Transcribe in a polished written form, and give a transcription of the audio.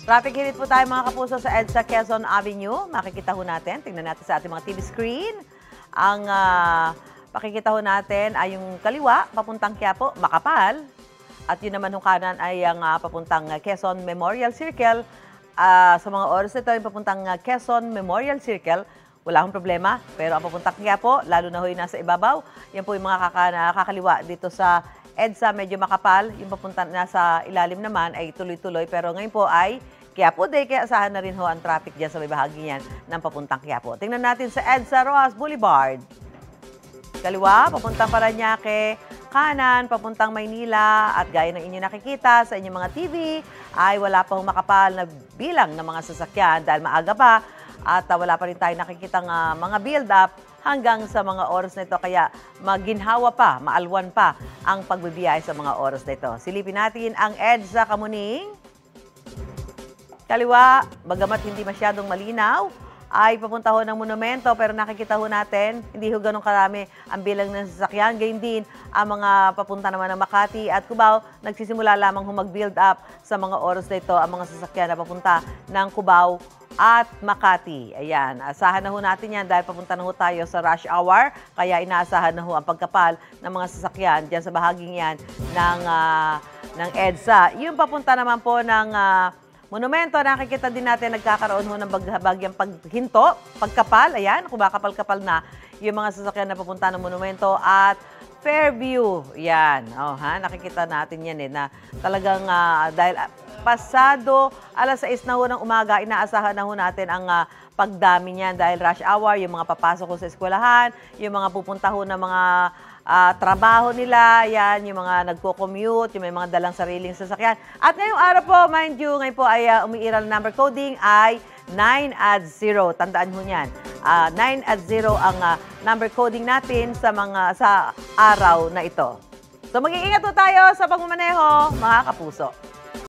Traffic hinit po tayo mga kapuso sa EDSA Quezon Avenue. Makikita ho natin, tingnan natin sa ating mga TV screen. Ang pakikita ho natin ay yung kaliwa, papuntang Quiapo, makapal. At yun naman ho kanan ay ang papuntang Quezon Memorial Circle. Sa mga oras nito, yung papuntang Quezon Memorial Circle, wala akong problema. Pero ang papuntang Quiapo, lalo na ho yung nasa ibabaw, yan po yung mga kakaliwa dito sa EDSA, medyo makapal. Yung papunta nasa ilalim naman ay tuloy-tuloy. Pero ngayon po ay Quiapo Day, kaya asahan na rin ho ang traffic dyan sa may bahagi niyan ng papuntang Quiapo. Tingnan natin sa EDSA Rojas Boulevard. Kaliwa, papuntang Parañaque, kanan, papuntang Maynila. At gaya ng inyo nakikita sa inyong mga TV, ay wala pa makapal na bilang ng mga sasakyan dahil maaga pa. At wala pa rin tayo nakikitang mga build-up hanggang sa mga oras na ito. Kaya maginhawa pa, maalwan pa ang pagbibiyay sa mga oras na ito. Silipin natin ang EDSA Kamuning. Kaliwa, bagamat hindi masyadong malinaw, ay papunta ho ng monumento pero nakikita ho natin, hindi ho ganun karami ang bilang ng sasakyan. Gayun din ang mga papunta naman ng Makati at Cubao, nagsisimula lamang ho mag-build up sa mga oras na ito ang mga sasakyan na papunta ng Cubao at Makati. Ayan, asahan na ho natin yan dahil papunta na ho tayo sa rush hour, kaya inaasahan na ho ang pagkapal ng mga sasakyan dyan sa bahaging yan ng EDSA. Yung papunta naman po ng monumento, nakikita din natin nagkakaroon ho ng bagyang paghinto, pagkapal, ayan, kumakapal-kapal na yung mga sasakyan na papunta ng monumento at Fairview. Yan, nakikita natin yan na talagang dahil pasado alas 6 na ho ng umaga, inaasahan na ho natin ang pagdami niyan dahil rush hour, yung mga papasok ho sa eskwelahan, yung mga pupunta ho ng mga trabaho nila, yan, yung mga nagko-commute, yung may mga dalang sariling sasakyan. At ngayong araw po, mind you, ngayon po ay umiiral number coding ay 9@0. Tandaan ho yan. 9@0 ang number coding natin sa araw na ito. So mag-iingat po tayo sa pagmamaneho, mga kapuso.